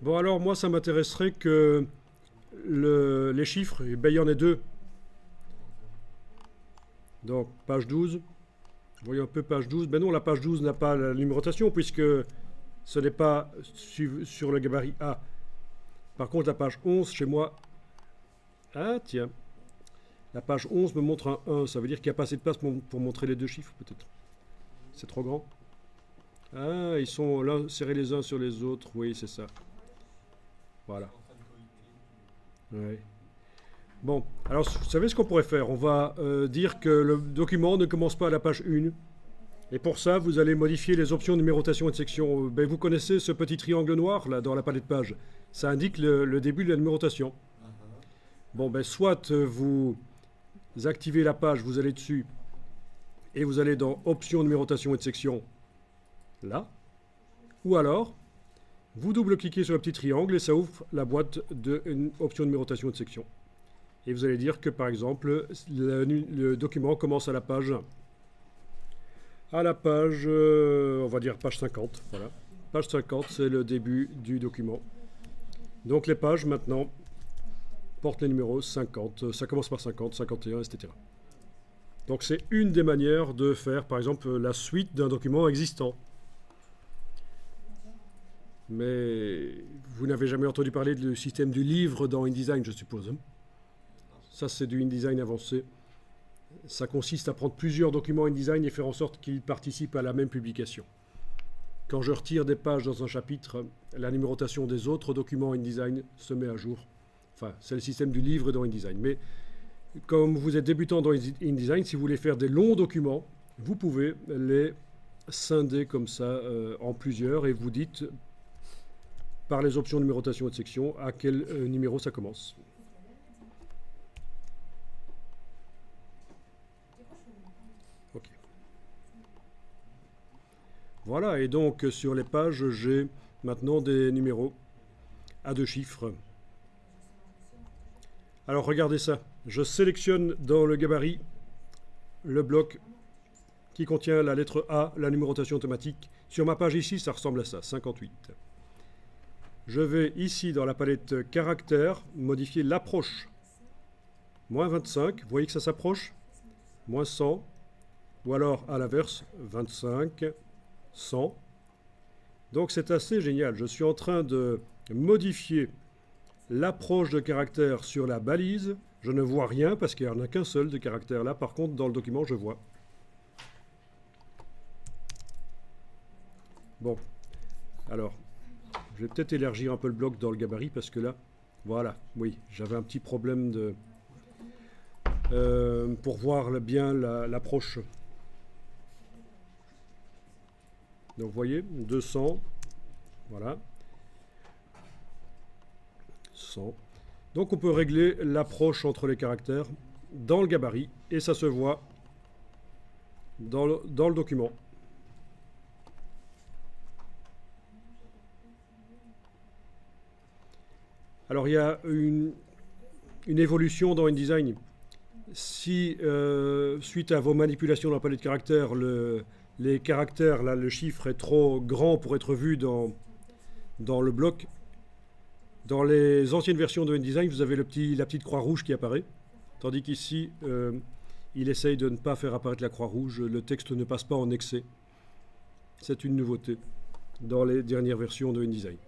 Bon, alors moi, ça m'intéresserait que les chiffres, eh ben, il y en a deux. Donc, page 12. Voyons un peu page 12. Ben non, la page 12 n'a pas la numérotation puisque ce n'est pas sur le gabarit A. Par contre, la page 11, chez moi... Ah, tiens. La page 11 me montre un 1. Ça veut dire qu'il n'y a pas assez de place pour montrer les deux chiffres, peut-être. C'est trop grand. Ah, ils sont là, serrés les uns sur les autres. Oui, c'est ça. Voilà. Ouais. Bon, alors vous savez ce qu'on pourrait faire? On va dire que le document ne commence pas à la page 1. Et pour ça, vous allez modifier les options de numérotation et de section. Ben, vous connaissez ce petit triangle noir là dans la palette page. Ça indique le début de la numérotation. Bon, ben soit vous activez la page, vous allez dessus, et vous allez dans options numérotation et de section, là. Ou alors, vous double-cliquez sur le petit triangle et ça ouvre la boîte de options numérotation et de section. Et vous allez dire que par exemple, le document commence à la page 1. À la page, on va dire page 50, voilà. Page 50, c'est le début du document. Donc les pages maintenant portent les numéros 50, ça commence par 50, 51, etc. Donc c'est une des manières de faire, par exemple, la suite d'un document existant. Mais vous n'avez jamais entendu parler du système du livre dans InDesign, je suppose. Ça, c'est du InDesign avancé. Ça consiste à prendre plusieurs documents InDesign et faire en sorte qu'ils participent à la même publication. Quand je retire des pages dans un chapitre, la numérotation des autres documents InDesign se met à jour. Enfin, c'est le système du livre dans InDesign. Mais comme vous êtes débutant dans InDesign, si vous voulez faire des longs documents, vous pouvez les scinder comme ça en plusieurs et vous dites par les options de numérotation et de section à quel numéro ça commence. Ok. Voilà, et donc sur les pages, j'ai maintenant des numéros à 2 chiffres. Alors regardez ça, je sélectionne dans le gabarit le bloc qui contient la lettre A, la numérotation automatique. Sur ma page ici, ça ressemble à ça, 58. Je vais ici dans la palette caractères, modifier l'approche. Moins 25, vous voyez que ça s'approche. Moins 100, ou alors à l'inverse, 25, 100. Donc c'est assez génial. Je suis en train de modifier l'approche de caractère sur la balise. Je ne vois rien parce qu'il n'y en a qu'un seul de caractère là. Par contre, dans le document, je vois. Bon, alors, je vais peut-être élargir un peu le bloc dans le gabarit parce que là, voilà, oui, j'avais un petit problème de pour voir bien l'approche. Donc vous voyez, 200, voilà, 100. Donc on peut régler l'approche entre les caractères dans le gabarit et ça se voit dans le document. Alors il y a une évolution dans InDesign. Si, suite à vos manipulations dans la palette de caractères, les caractères, là, le chiffre est trop grand pour être vu dans le bloc, dans les anciennes versions de InDesign, vous avez la petite croix rouge qui apparaît, tandis qu'ici, il essaye de ne pas faire apparaître la croix rouge, le texte ne passe pas en excès. C'est une nouveauté dans les dernières versions de InDesign.